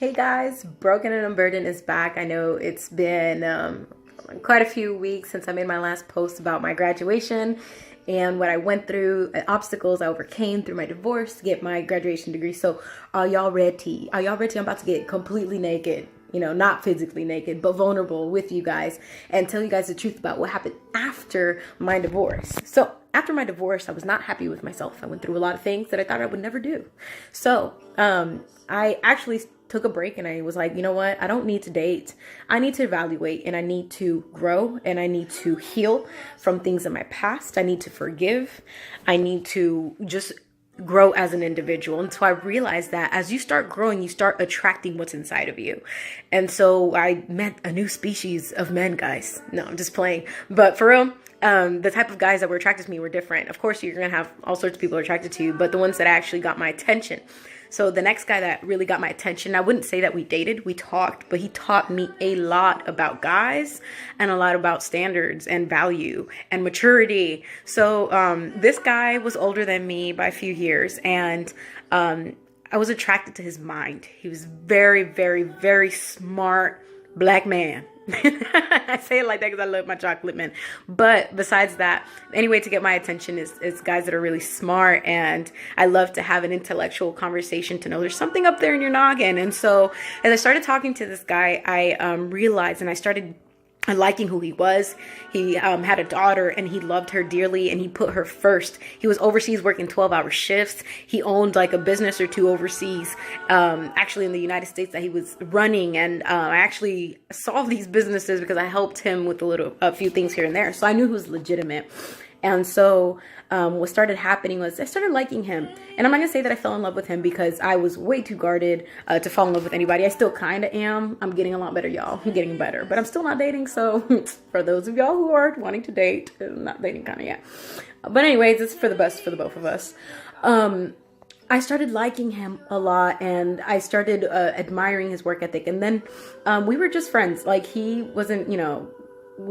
Hey guys, Broken and Unburdened is back. I know it's been quite a few weeks since I made my last post about my graduation and what I went through, obstacles I overcame through my divorce to get my graduation degree. So are y'all ready? Are y'all ready? I'm about to get completely naked. You know, not physically naked, but vulnerable with you guys and tell you guys the truth about what happened after my divorce. So after my divorce, I was not happy with myself. I went through a lot of things that I thought I would never do. So I actually took a break and I was like, you know what? I don't need to date. I need to evaluate and I need to grow and I need to heal from things in my past. I need to forgive. I need to just grow as an individual. And so I realized that as you start growing, you start attracting what's inside of you. And so I met a new species of men, guys. No, I'm just playing. But for real, the type of guys that were attracted to me were different. Of course, you're going to have all sorts of people attracted to you, but the ones that actually got my attention. So the next guy that really got my attention, I wouldn't say that we dated, we talked, but he taught me a lot about guys and a lot about standards and value and maturity. So this guy was older than me by a few years, and I was attracted to his mind. He was very, very, very smart black man. I say it like that because I love my chocolate men. But besides that, any way to get my attention is guys that are really smart. And I love to have an intellectual conversation to know there's something up there in your noggin. And so as I started talking to this guy, I realized and I started liking who he was. He had a daughter and he loved her dearly and he put her first. He was overseas working 12-hour shifts. He owned like a business or two overseas, actually in the United States that he was running. And I actually saw these businesses because I helped him with a few things here and there. So I knew he was legitimate. And so what started happening was I started liking him. And I'm not going to say that I fell in love with him because I was way too guarded to fall in love with anybody. I still kind of am. I'm getting a lot better, y'all. I'm getting better. But I'm still not dating. So for those of y'all who are wanting to date, I'm not dating kind of yet. But anyways, it's for the best for the both of us. I started liking him a lot and I started admiring his work ethic. And then we were just friends. Like he wasn't, you know,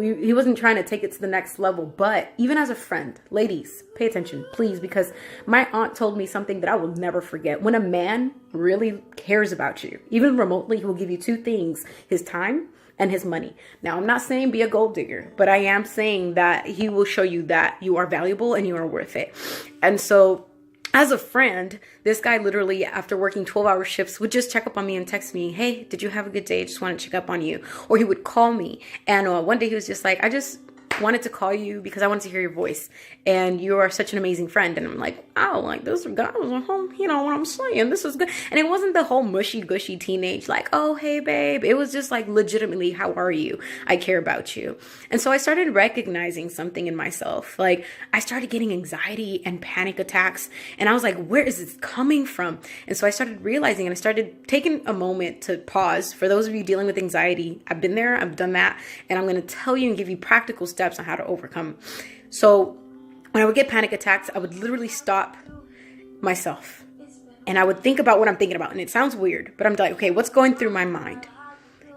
he wasn't trying to take it to the next level. But even as a friend, ladies, pay attention, please, because my aunt told me something that I will never forget. When a man really cares about you, even remotely, he will give you two things: his time and his money. Now, I'm not saying be a gold digger, but I am saying that he will show you that you are valuable and you are worth it. And so as a friend, this guy literally, after working 12-hour shifts, would just check up on me and text me, hey, did you have a good day? Just want to check up on you. Or he would call me. And one day he was just like, I just wanted to call you because I wanted to hear your voice. And you are such an amazing friend. And I'm like, wow, like those guys at home, you know what I'm saying? This is good. And it wasn't the whole mushy gushy teenage, like, oh, hey, babe. It was just like legitimately, how are you? I care about you. And so I started recognizing something in myself. Like I started getting anxiety and panic attacks. And I was like, where is this coming from? And so I started realizing and I started taking a moment to pause. For those of you dealing with anxiety, I've been there, I've done that. And I'm going to tell you and give you practical steps on how to overcome. So when I would get panic attacks, I would literally stop myself and I would think about what I'm thinking about. And it sounds weird, but I'm like, okay, what's going through my mind?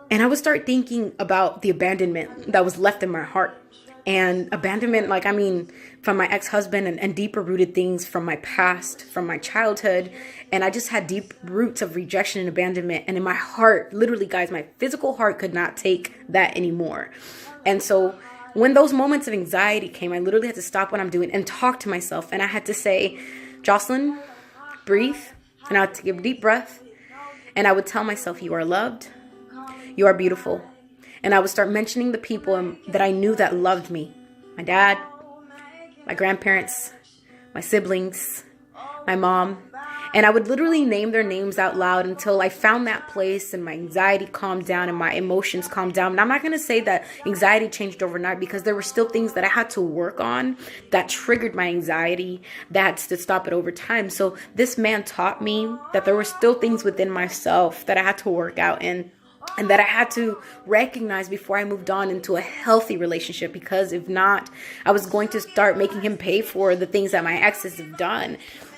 And I would start thinking about the abandonment that was left in my heart. And abandonment, like, I mean, from my ex-husband and deeper rooted things from my past, from my childhood. And I just had deep roots of rejection and abandonment. And in my heart, literally, guys, my physical heart could not take that anymore. And so when those moments of anxiety came, I literally had to stop what I'm doing and talk to myself. And I had to say, Jocelyn, breathe. And I would take a deep breath. And I would tell myself, you are loved. You are beautiful. And I would start mentioning the people that I knew that loved me. My dad, my grandparents, my siblings, my mom. And I would literally name their names out loud until I found that place and my anxiety calmed down and my emotions calmed down. And I'm not going to say that anxiety changed overnight because there were still things that I had to work on that triggered my anxiety, that had to stop it over time. So this man taught me that there were still things within myself that I had to work out in. And that I had to recognize before I moved on into a healthy relationship, because if not, I was going to start making him pay for the things that my exes have done.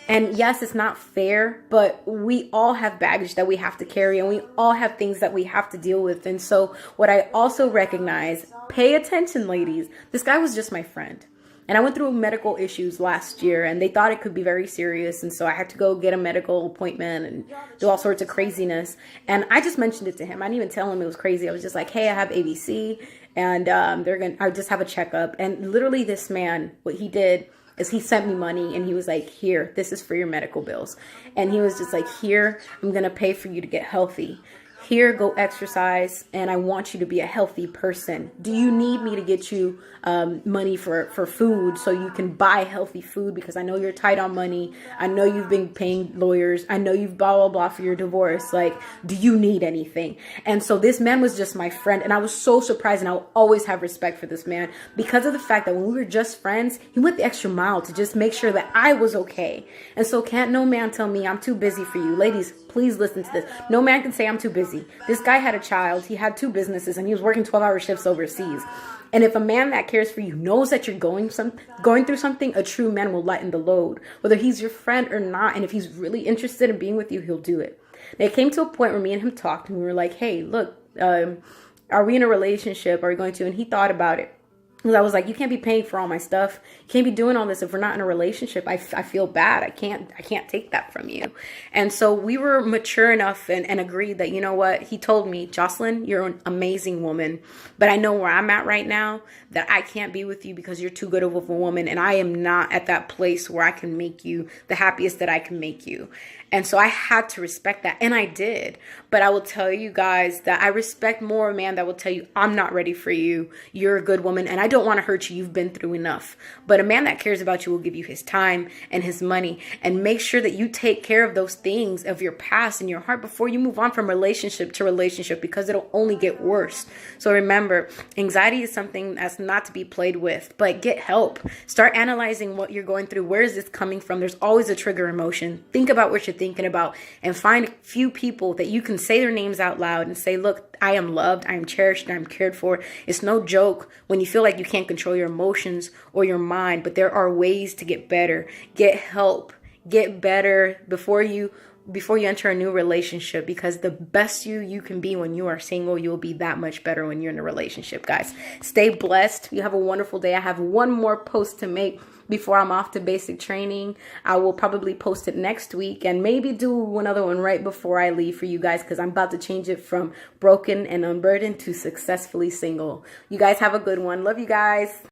And yes, it's not fair, but we all have baggage that we have to carry and we all have things that we have to deal with. And so what I also recognize, pay attention, ladies, this guy was just my friend. And I went through medical issues last year, and they thought it could be very serious. And so I had to go get a medical appointment and do all sorts of craziness. And I just mentioned it to him. I didn't even tell him it was crazy. I was just like, hey, I have ABC, and I just have a checkup. And literally this man, what he did is he sent me money, and he was like, here, this is for your medical bills. And he was just like, here, I'm going to pay for you to get healthy. Here, go exercise, and I want you to be a healthy person. Do you need me to get you money for food so you can buy healthy food? Because I know you're tight on money. I know you've been paying lawyers. I know you've blah, blah, blah for your divorce. Like, do you need anything? And so this man was just my friend, and I was so surprised, and I'll always have respect for this man because of the fact that when we were just friends, he went the extra mile to just make sure that I was okay. And so can't no man tell me I'm too busy for you. Ladies, please listen to this. No man can say I'm too busy. This guy had a child, he had 2 businesses, and he was working 12-hour shifts overseas. And if a man that cares for you knows that you're going through something, a true man will lighten the load, whether he's your friend or not. And if he's really interested in being with you, he'll do it. And it came to a point where me and him talked, and we were like, hey, look, are we in a relationship? Are we going to? And he thought about it. Because I was like, you can't be paying for all my stuff. You can't be doing all this if we're not in a relationship. I feel bad. I can't take that from you. And so we were mature enough and agreed that, you know what? He told me, Jocelyn, you're an amazing woman. But I know where I'm at right now, that I can't be with you because you're too good of a woman. And I am not at that place where I can make you the happiest that I can make you. And so I had to respect that. And I did. But I will tell you guys that I respect more a man that will tell you, I'm not ready for you. You're a good woman, and I don't want to hurt you. You've been through enough. But a man that cares about you will give you his time and his money, and make sure that you take care of those things of your past and your heart before you move on from relationship to relationship, because it'll only get worse. So remember, anxiety is something that's not to be played with, but get help. Start analyzing what you're going through. Where is this coming from? There's always a trigger emotion. Think about what you're thinking about, and find a few people that you can say their names out loud and say, look, I am loved, I am cherished, I am cared for. It's no joke when you feel like you can't control your emotions or your mind, but there are ways to get better. Get help, get better before you enter a new relationship, because the best you can be when you are single, you'll be that much better when you're in a relationship. Guys, stay blessed. You have a wonderful day. I have one more post to make before I'm off to basic training. I will probably post it next week, and maybe do another one right before I leave for you guys, because I'm about to change it from broken and unburdened to successfully single. You guys have a good one. Love you guys.